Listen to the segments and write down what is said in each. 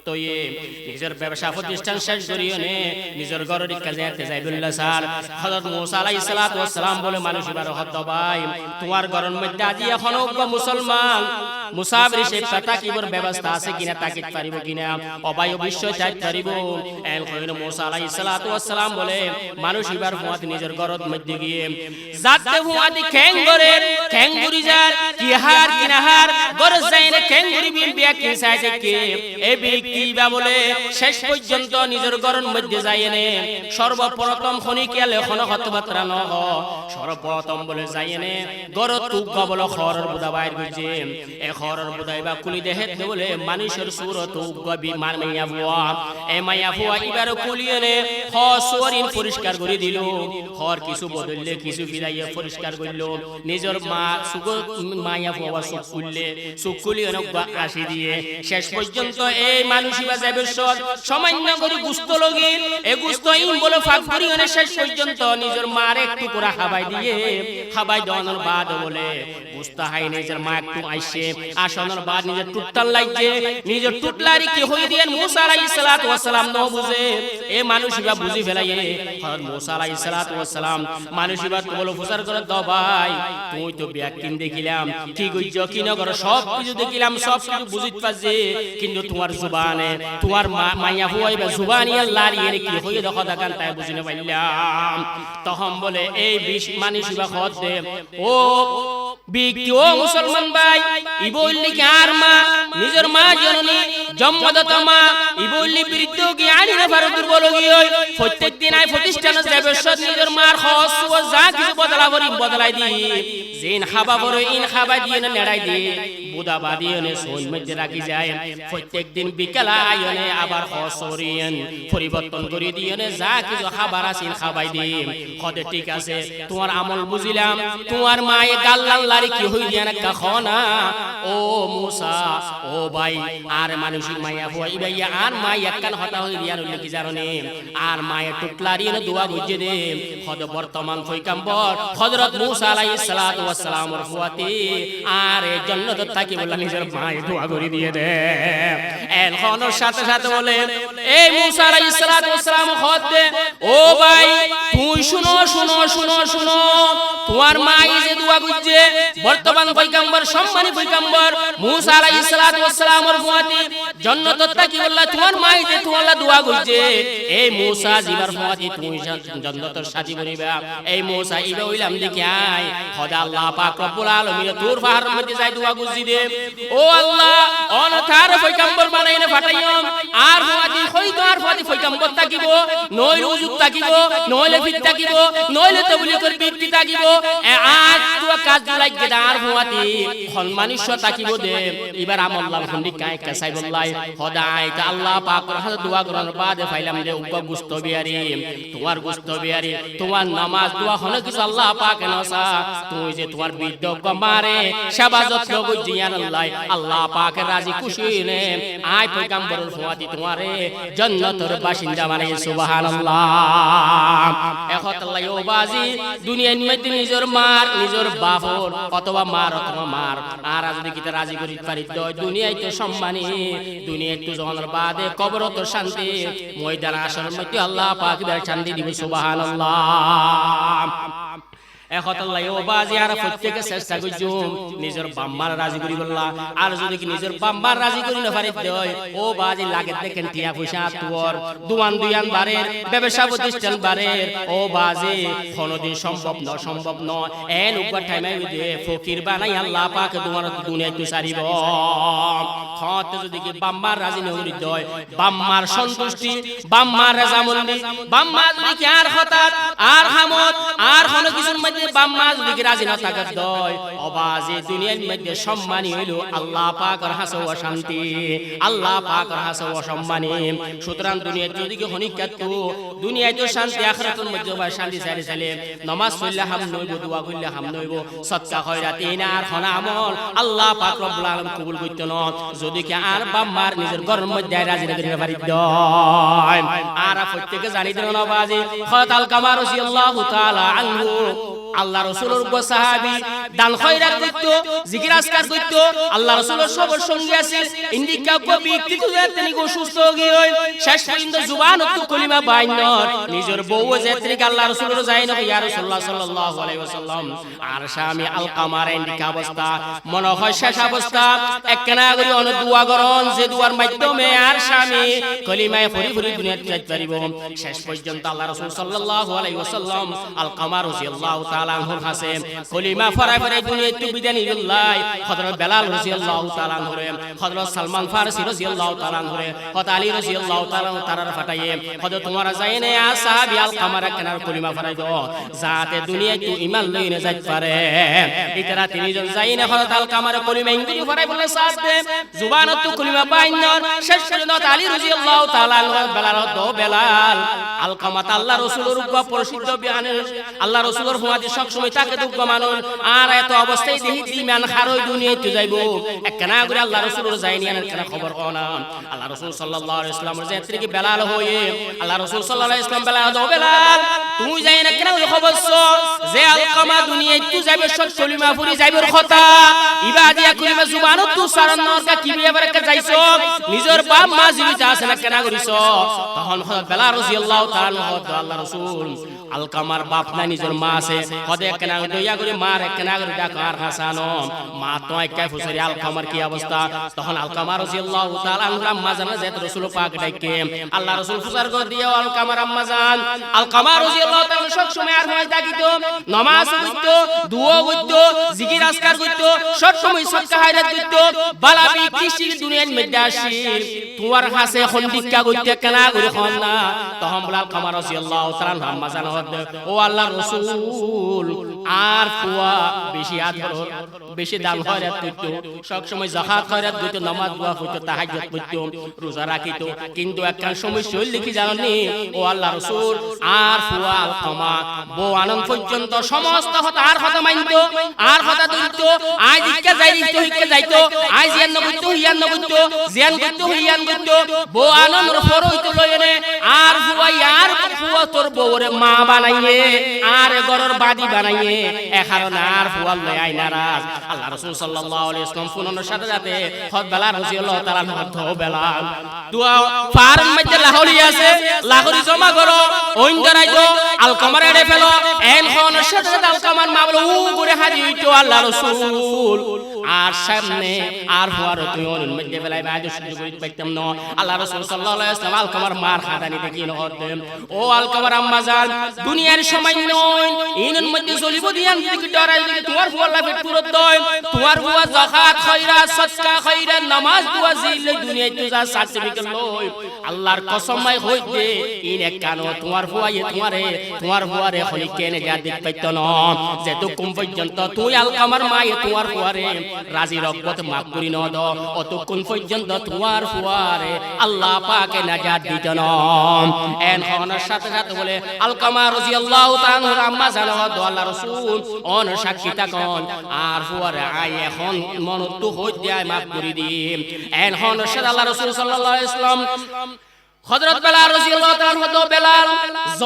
তয়ে নিজের ব্যবসা প্রতিষ্ঠান শেষ করিয়ে নে নিজের ঘরের কাজে যেতে যাইবুল্লাহ স্যার হযরত মুসা আলাইহিস সালাতু ওয়াস সালাম বলে মানুষ এবার হত ভাই তোমার ঘরের মধ্যে আজি এখনো মুসলমান মুসাফির সে কথা কিবর ব্যবস্থা আছে কিনা তাকিদ পারিব কিনা অবাই অবশ্যই চাইতে পারিব এল কইন মুসা আলাইহিস সালাতু ওয়াস সালাম বলে মানুষ এবার হুয়াত নিজের ঘরের মধ্যে গিয়ে যাতে হুয়াদি খ্যাঙ্গুরি যার কি হার কিনাহার গরজ যায়নে খ্যাঙ্গুরি বিয়া কি চাইছে কে এই ব্যক্তি বা বলে শেষ পর্যন্ত নিজের ঘরের মধ্যে যায়নে সর্বপ্রথম খনিকে লেখন কথাবার্তা ন সর্বপ্রথম বলে যায়নে গরত তুগা বলে খরর বুদা বাইর গজে এ খরর বুদাই বা কুলি দেহে বলে মানুষের সুরত উগা বি মান মাইয়া বুয়া এ মাইয়া বুয়া এবারে কুলিয়েনে হ সরিন পরিষ্কার করে দিল হর কিছু বদললে কিছু ফিরাইয়া পরিষ্কার করল নিজের মা সুগ মাইয়া বুয়া সুকুলি অনেক আসি দিয়ে শেষ পর্যন্ত এই মানুষই বা যাবে সামান্য করে গুস্ত লগিল এ গুস্ত ইন বলে ফাঁক করি অনেক শেষ পর্যন্ত নিজের মার একটু করে হাবাই দিয়ে হাবাই দেওয়ানোর বাদ বলে গুস্ত হাই নিজের মা একটু আইসে আসানোর বাদ নিজের টুটটাল লাগছে নিজের টুটলারি কি হয়ে দিয়ে মুসা আলাইহিস সালাতু ওয়াস সালাম ন বুঝে এ মানুষই বা বুঝি ফেলাইয়ে হযরত মুসা আলাইহিস সালাতু ওয়াস সালাম মানুষই বা বলে ফুসার করে দাও ভাই তুই তো ব্যাকিন দেখিলাম কি কইছ কি না করো সব কিছু দেখিলাম সব কিছু বুঝিত পারছে কিন্তু তোমার জুবানে তোমার মাইয়া হুয়াই বা জুবানি আল্লাহর এর কি হয়ে দেখো দেখান তাই বুঝিনে পাইলাম তখন বলে এই বিশ মানুষই বা খত দে ও ব্যক্তি ও মুসলমান ভাই ই বললি কি আর মা নিজের মা জননী জন্মদাতা মা ই বললি বৃদ্ধ কি আনি না পারো দুর্বল গিয়ে প্রত্যেকদিন আই প্রতিষ্ঠানে যাবে সদ নিজের মার খস ও যা কিছু বদলাই দি জিন খাবা বড় ইন খাবা দিয়ে না নেড়াই দি বুদা বাদিয়নে সোল মধ্যে রাখি যায় প্রত্যেকদিন বিকাল আয়নে আবার খসরিয়েন পরিবর্তন করে দিয়েনে যা কিছু খাবার আছে খাবাই দি খদে ঠিক আছে তোমার আমল বুঝিলাম তোমার মায়ে গাল্লাল্লারি কি হই দিয়া না কখনা ও মুসা ও ভাই আর মানুষের মাইয়া হই ভাই আর মাই একখান হতা হই দিয়া রইল কি জারনে আর মায়ে টুকলারি না দোয়া বুঝে দে খদ বর্তমান পয়গম্বর হযরত মুসা আলাইহিস সালাতু ওয়াস সালামের ফুয়াতি আর জান্নাত থাকি বললা নিজের মায়ে দোয়া করে দিয়ে দে এলখনের সাথে সাথে বলে এই মুসা আলাইহিস সালাতু ওয়াস সালাম খদ দে ও ভাই তুই শুনো শুনো শুনো শুনো তোমার মাই যে দোয়া বুঝে বর্তমান পয়গম্বর সম্মানী পয়গম্বর মুসা আলাইহিস সালাতু ওয়াস সালামের ফুয়াতি জান্নাত থাকি বললা তোমার মাই যে তোমার দোয়া বুঝে এই মুসা জিবার ফুয়াতি তুমি জান্নাতের সাথী বনিবা এই মুসা ইবা হইলাম দেখি আয় খোদা আল্লাহ পাক রব্বুল আলামিন তোর পাহাড়ের মধ্যে যাই দোয়া বুঝি দে ও আল্লাহ অনথার পয়গম্বর বানাইনে ফাটাইও আর ফুয়াতি হইতো আর ফুয়াতি পয়গম্বর থাকিব নইলে উজুব থাকিব নইলে ফিত থাকিব নইলে তাবলীগ কর বিক্তি থাকিব আজ তো কাজ লাগবে আর ফুয়াতি সম্মানিত থাকিব দে এবার আমল্লাহ খন্ডি কাই কাসাই বললাই খোদাই তা আল্লাহ পাকের হাতে দোয়া করার বাদে ফাইলাম দে উগ গুস্ত বিয়ারি তোমার গুস্ত বিয়ারি তোমার নামাজ দোয়া হলো কিছু আল্লাহ পাক নসা তুই যে তোমার বৃদ্ধ মারে শাবাজত লোক জিয়ান আল্লাহ পাকের রাজি খুশি নে আয় পয়গম্বরের ফুয়াতি তোমারে জান্নাতের বাসিন্দা বানাই সুবহানাল্লাহ এখন আল্লাহ ও বাজি দুনিয়ার মধ্যে নিজের মার নিজের বাপর অথবা মার অথবা মার আর যদি কিতে রাজি করি পারি তো দুনিয়ায় তো সম্মানী দুনিয়ায় তো জনের বাদে কবর তো শান্তি ময়দান আসরের মধ্যে আল্লাহ পাক বের শান্তি দিবে সুবহানাল্লাহ একতাল্লাহ ও বাজি আর প্রত্যেকে চেষ্টা করছুম নিজের বাম্মার রাজি করি বললা আর যদি কি নিজের বাম্মার রাজি করি না পারি দেয় ও বাজি লাগে দেখেন টিয়া পয়সা তোর দুয়ান বারের ব্যবসা প্রতিষ্ঠান বারের ও বাজি কোনদিন সম্ভব ন এন উপর টাইমে দে ফকির বানাই আল্লাহ পাক তোমার দুনিয়ায় তো সারিব খত যদি কি বাম্মার রাজি না করি দেয় বাম্মার সন্তুষ্টি বাম্মার রাজামন্দি বাম্মা যদি কি আর হঠাৎ আর হামত আর কোন কিছুর বাম্মা যদি রাজি না থাকার দয় অবাজে দুনিয়ার মধ্যে সম্মানী হইল আল্লাহ পাকের হাসে ও শান্তি আল্লাহ পাকের হাসে ও সম্মানী সুতরাং দুনিয়ার যদি কি হনিকাত দুনিয়ায় তো শান্তি আখিরাতের মধ্যে বা শান্তি চাইলে নামাজ পড়লে হাম নইব দোয়া করলে হাম নইব সদকা খয়রাত ইনা আর খানা আমল আল্লাহ পাক রব্বুল আলামিন কবুল করতে ন যদি কি আর বাম্মার নিজের ঘরের মধ্যে রাজি না করিতে পারি দয় আর প্রত্যেকে জানি দেন নবাজি হযরত আল কামার রাদিয়াল্লাহু তাআলা আনহু আল্লাহ রাসূলের সাহাবী দান খয়রাত করত জিকির আজকার করত আল্লাহ রাসূলের সবার সঙ্গে আছে ইন্দিকা কবি কিছু তিনি অসুস্থ গিয়ে শেষ পর্যন্ত জুবান তো কলিমা বাইন নিজের বউ যেত্রিক আল্লাহ রাসূলের যায় না ইয়া রাসূলুল্লাহ সাল্লাল্লাহু আলাইহি ওয়াসাল্লাম আর স্বামী আল কামার ইন্দিকা অবস্থা মনে হয় শেষ অবস্থা একখানা করে অন দোয়া করন যে দুয়ার মাধ্যমে আর স্বামী কলিমায় ফরি ফরি দুনিয়া যাইতে পারিব শেষ পর্যন্ত আল্লাহ রাসূল সাল্লাল্লাহু আলাইহি ওয়াসাল্লাম আল কামার রাদিয়াল্লাহু তাআলা আনহুর কাছে কলিমা ফরাই ফরাই দুনিয়া একটু বিদায় নিল্লাহ হযরত বেলাল রাদিয়াল্লাহু তাআলা আনহু হযরত সালমান ফারসি রাদিয়াল্লাহু তাআলা আনহু হযরত আলী রাদিয়াল্লাহু তাআলা তারার ফাটাইয়ে হযরত তোমার যায়নে আ সাহাবী আল কামার কেনার কলিমা ফরাই দাও যাতে দুনিয়া একটু ঈমান লইনে যাইতে পারে ইতারা তিনজন যায়নে হযরত আল কামার কলিমা ইংরেজি ফরাই বলে সাথে জুবানত কলিমা বাইনর শেষ পর্যন্ত আলী রাদিয়াল্লাহু তাআলা আনহু বেলাল দো বেলাল আল কামাত আল্লাহ রাসূলের উপর প্রসিদ্ধ বিয়ানে আল্লাহ রাসূলের হুয়াদি সব সময় তাকে দুঃখ মানুন আর এত অবস্থায় দেহি ঈমান খারই দুনিয়াতে যাইবো একখানা করে আল্লাহ রাসূলের যায়নি আর একখানা খবর কোনা আল্লাহ রাসূল সাল্লাল্লাহু আলাইহি ওয়াসাল্লামের যে কি বেলাল হয়ে আল্লাহ রাসূল সাল্লাল্লাহু আলাইহি ওয়াসাল্লাম বেলাল দো বেলাল তুই যাই না কেন খবরছ যে আল কামা দুনিয়াতে যাইবে সব কলিমা ফুরি যাইবের কথা ইবাদিয়া কলিমা জুবানত তু সারানোর কা কি বিয়াবার কা যাইছো নিজের বাপ মা জীবিত আছে না কেন করিছ তখন হযরত বেলাল রাদিয়াল্লাহু তাআলা আল্লাহ রাসূল আল কামার বাপ না নিজের মা আছে কদে কেনা দইয়া করে মার কেনা করে ডাকার হাসানো মা তো একাই ফুসরি আল কামার কি অবস্থা তখন আল কামার রাদিয়াল্লাহু তাআলা আনহু আম্মা জানা যে রাসূল পাক ডাকে আল্লাহ রাসূল ফুসার করে দিও আল কামার আম্মা জান আল কামার রাদিয়াল্লাহু তাআলা সব সময় আর হয় ডাকিতো নামাজ পড়তো দুয়া পড়তো জিকির আজকার করতো সব সময় সদকা হায়রাত করতো বালাবি কৃষি দুনিয়ার মধ্যে আসি তোমার কাছে এখন ভিক্ষা করতে কেনা করে খন না তখন আল কামার রাদিয়াল্লাহু তাআলা আম্মা জান ও আল্লাহর রাসূল আর ফুয়া বেশি আদর বেশি দান খয়রাত করতো সব সময় যাকাত খয়রাত করতো নামাজ দোয়া করতো তাহাজ্জুদ করতো রোজা রাখিতো কিন্তু একটা সমস্যা হইল কি জানেননি ও আল্লাহর রাসূল আর ফুয়া আল কামা বউ আনন্দ পর্যন্ত সমস্ত আর কথা মানতো আর কথা দিতো আজ ইক্কা যাইতো আজ জিয়ান করতো হিয়ান করতো জিয়ান করতো হিয়ান করতো বউ আনন্দ পর হইতো লয়নে আর ফুয়া আর ফুয়া তোর বউরে মা বানাইয়ে আর ঘরের বাদি বানাইয়ে এখন আর ফুয়া লয় আই নারাজ আল্লাহ রাসূল সাল্লাল্লাহু আলাইহি ওয়াসাল্লাম ফোনের সাথে সাথে হযরত বেলাল রাদিয়াল্লাহু তাআলা মধ্য বেলাল দুয়া ফারম মধ্যে লাহোরি আছে লাহোরি জমা করো ওইন ধরাইতো আল কামার এড়ে ফেলো এন ফোনের সাথে সাথে আল কামার মা বলে উ করে হাজি হইতো আল্লাহ রাসূল আর সামনে আর ফুয়ার তুই ওর মধ্যে বেলায় বাইরে শুরু করিতে পাইতাম না আল্লাহ রাসূল সাল্লাল্লাহু আলাইহি ওয়াসাল্লাম আল কামার মার খাদানি দেখি না হতেন ও আল কামার আম্মা জান দুনিয়ার সময় নয় ইনের মধ্যে চলিব দিয়ান দিকে ডরাই দিকে তোমার ফুয়া লাফে পুরত দয় তোমার ফুয়া যাকাত খয়রাত সদকা খয়রাত নামাজ দোয়া জিলে দুনিয়ায় তো যা সার্টিফিকেট লই আল্লাহর কসমাই হইতে ইন এক কানো তোমার ফুয়ায়ে তোমার ফুয়ারে খলি কেনে যা দিক পাইতো না যেতো কোন পর্যন্ত তুই আল কামার মায়ে তোমার ফুয়ারে রাজি রব্বত মাফ করি ন দ অতক্ষণ পর্যন্ত তোমার ফুয়ারে আল্লাহ পাকে নাজাত দিত না এন হনের সাথে সাথে বলে আল কামার রাদিয়াল্লাহু তাআলা আম্মা জানো দ আল্লাহ রাসূল অন সাক্ষী থাকুন আর ফুয়ারে আই এখন মন তো হই দেয় মাফ করি দি এন হনের সাথে আল্লাহ রাসূল সাল্লাল্লাহু আলাইহি ওয়াসাল্লাম হযরত বেলাল রাদিয়াল্লাহু তাআলা হতো বেলাল জ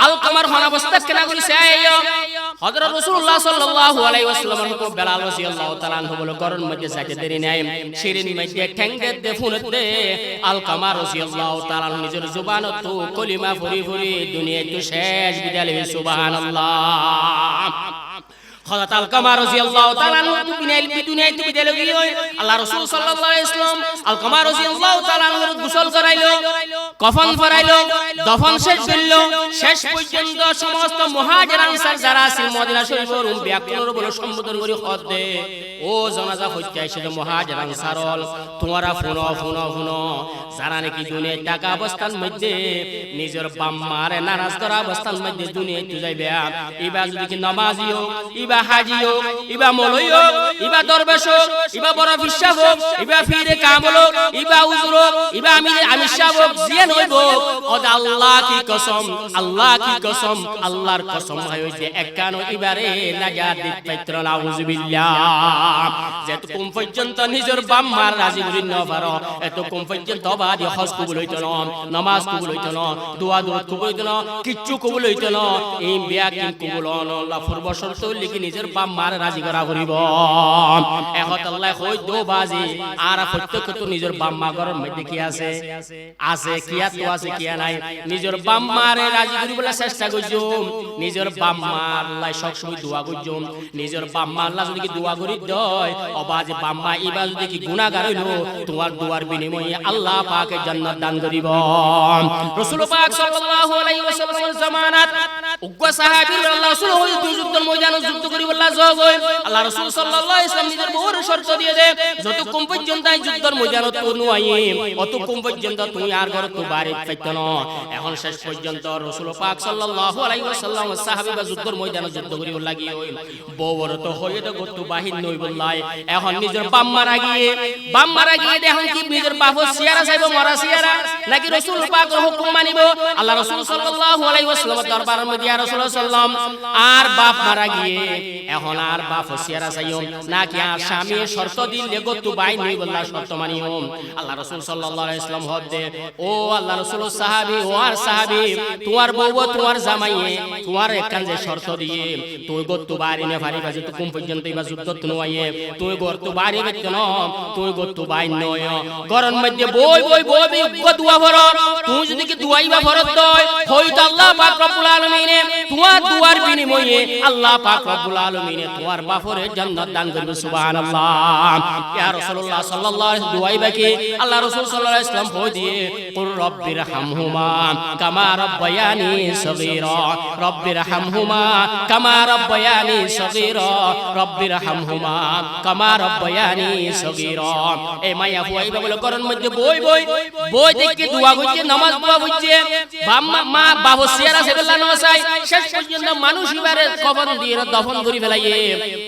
আল কামার হন অবস্থা কেনা করিছে আইয়ো হযরত রাসূলুল্লাহ সাল্লাল্লাহু আলাইহি ওয়াসাল্লামের হুকুম বেলাল রাদিয়াল্লাহু তাআলা বলে গরন মধ্যে যাইতে দেরি নাই শিরিন মধ্যে ঠ্যাঙ্গে দে ফুনতে আল কামার রাদিয়াল্লাহু তাআলা নিজের জবানত কলিমা ফুরি ফুরি দুনিয়াতে শেষ বিদালে সুবহানাল্লাহ হযরত আল কামার রাদিয়াল্লাহু তাআলা দুনিয়াতে বিদায় গিয়ে আল্লাহ রাসূল সাল্লাল্লাহু আলাইহি ওয়াসাল্লাম আল কামার রাদিয়াল্লাহু তাআলা গোসল করাইলো কফন ফরাইলো দফন শেষ করলো শেষ পর্যন্ত সমস্ত মুহাজির আনসার যারা আছে মদিনা শরীফের ব্যাকুলর বলে সম্বোধন করে হদে ও জানাজা হইতে আইছে মুহাজির আনসারল তোমরা ফুনো যারা নাকি দুনিয়ায় টাকা অবস্থান মধ্যে নিজের বাম্মারে নারাজ করা অবস্থান মধ্যে দুনিয়াতে যাইবে ইবা যদি কি নামাজি হোক ইবা হাজি হোক ইবা মৌলভী হোক ইবা দরবেশ হোক ইবা বড় বিশ্বাস হোক ইবা ফিরে কামল হোক ইবা হুজুর হোক ইবা আমি সাহেব হোক জিয়ান হইব ওদ আল্লাহ কি কসম আল্লাহর কসম হইছে একানো ইবারে নাজাত দিত পাইত্র নাউজুবিল্লাহ যেত কোন পর্যন্ত নিজের বাম্মার রাজি করি ন পারো এত কোন পর্যন্ত অবাদি হজ কবুল হইতো না, নামাজ কবুল হইতো না, দোয়া দরুদ কবুল হইতো না, কিচ্ছু কবুল হইতো না। এই বিয়া কি কবুল হন আল্লাহ পূর্ব শর্ত লিখি নিজের বাপ মার রাজি করা করিব। এখন আল্লাহ কই দো বাজি আর প্রত্যেক তো নিজের বাপ মা ঘরের মধ্যে কি আছে আছে কিয়া তো আছে কিয়া নাই, নিজের বাপ মারে রাজি করিবলা চেষ্টা করছো, নিজের বাপ মা আল্লাহ সব সময় দোয়া করছো, নিজের বাপ মা আল্লাহ যদি দোয়া করি দয় অবাজ বাপ মা ইবা যদি কি গুনাহগার হইলো তোমার দোয়ার বিনিময়ে আল্লাহ পাকে জান্নাত দান করিব। রাসূল পাক সাল্লাল্লাহু আলাইহি ওয়াসাল্লামের জামানাত উগ্র সাহাবী আল্লাহ রাসূল হই যুদ্ধের ময়দানে যুদ্ধ করি বল্লা জগ হই আল্লাহ রাসূল সাল্লাল্লাহু আলাইহি ওয়াসাল্লাম নিজের বড় শর্ত দিয়ে দে যতক্ষণ পর্যন্ত যুদ্ধের ময়দানে তো নুয়াই অতক্ষণ পর্যন্ত তুমি আর ঘর তো বাইরে থাকতে না। এখন শেষ পর্যন্ত রাসূল পাক সাল্লাল্লাহু আলাইহি ওয়াসাল্লাম সাহাবীরা যুদ্ধের ময়দানে যুদ্ধ করি বল্লা গিয়ে হই বড় তো হই তো গত বাহির নই বল্লাই এখন নিজের বাপ মারা গিয়ে দেখুন কি নিজের বাপ সিয়ারা চাইব মরা সিয়ারা নাকি রাসূল পাকের হুকুম মানিব। আল্লাহ রাসূল সাল্লাল্লাহু আলাইহি ওয়াসাল্লামের দরবারের মধ্যে ইয়া রাসূলুল্লাহ সাল্লাম আর বাপ মারা গিয়ে এখন আর বাপ সিয়ারা চাইও নাকি আর স্বামী শর্ত দিলে গতু বাই নই বল্লা শর্ত মানিও। আল্লাহ রাসূল সাল্লাল্লাহু আলাইহি ওয়াসাল্লাম হদে ও আল্লাহ রাসূল সাহাবী ও আর সাহাবী তোমার বউ তোমার জামাইয়ে তোমার একখান যে শর্ত দিয়ে তুই গতু বাড়ি নে ফারি বাজে তুই কোন পর্যন্ত ইবা যুদ্ধ নয় তুই গতু বাড়ি বেত ন তুই গতু বাই নয় গরম মধ্যে বই দোয়া ভর তুই যদি কি দোয়াইবা ভরত দয় হয়তো আল্লাহ পাক রব্বুল আলামিনে তোমার দুয়ার বিনিময়ে আল্লাহ পাক রব্বুল আলামিনে তোমার বাপরে জান্নাত দান করবে সুবহানাল্লাহ। ইয়া রাসূলুল্লাহ সাল্লাল্লাহু আলাইহি দোয়াইবা কি আল্লাহ রাসূল সাল্লাল্লাহু আলাইহি ওয়াসাল্লাম কই দিয়ে কুর রব্বিরহামহুমা কামা রাব্বায়ানি সগীরা রব্বিরহামহুমা কামা রাব্বায়ানি সগীরা রব্বিরহামহুমা কামা রাব্বায়ানি সগীরা। এই মাইয়া হুয়াইবা বলে করন মধ্যে বই দেখে দোয়া করছে নামাজ দোয়া করছে মা বাবু সিয়ারা সেবেলা নসাই শেষ পর্যন্ত মানুষ ইবারে কবর দিয়ে দফন করে ফেলাইয়ে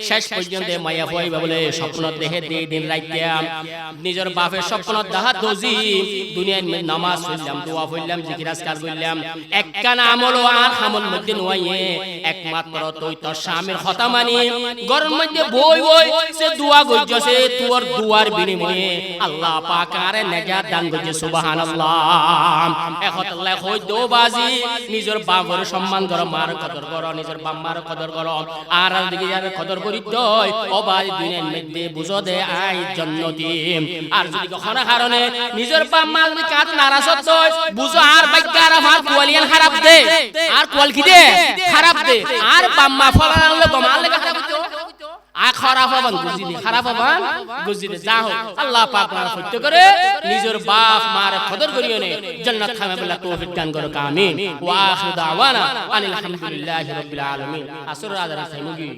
শেষ পর্যন্ত মাইয়া হুয়াইবা বলে স্বপ্ন দেখে দিন রাইতে নিজের বাপের স্বপ্ন দাহা দজি দুনিয়ার নামাজ পড়লাম দোয়া পড়লাম জিকির আজকার করলাম একখানা আমল আর আমল মধ্যে নয় একমাত্র তুই তোর স্বামীর কথা মানি ঘরের মধ্যে বই সে দোয়া করছে তোর দুয়ার বিনিময়ে আল্লাহ পাক আরে নেজাত দান করছে সুবহানাল্লাহ। এখন আল্লাহ কই দো বাজি নিজের বাপের সম্মান করো মার কদর করো নিজের বাপ মার কদর করো আর দিকে যাবে কদর করি দই ও বাজি দুনিয়ার মধ্যে বুঝো দে আই জান্নাতি। আর যদি কখনো কারণে নিজের বাপ মা যদি কাজ নারাজ হয় বুঝো আর বাইকার আমার কোয়ালিয়ান খারাপ দে আর কোয়াল কি দে খারাপ দে আর বাপ মা ফলালে গমাল লেগে খারাপ হইতো আ খারাপ হবান গুজিনি খারাপ হবান গুজিনি যা হোক আল্লাহ পাক আর সত্য করে নিজের বাপ মার কদর করিও নে জান্নাত খামে বলা তৌফিক দান করো আমিন। ওয়া আখিরু দাওয়ানা আনিল হামদুলিল্লাহি রাব্বিল আলামিন। আসর আদারা সাইমুগি।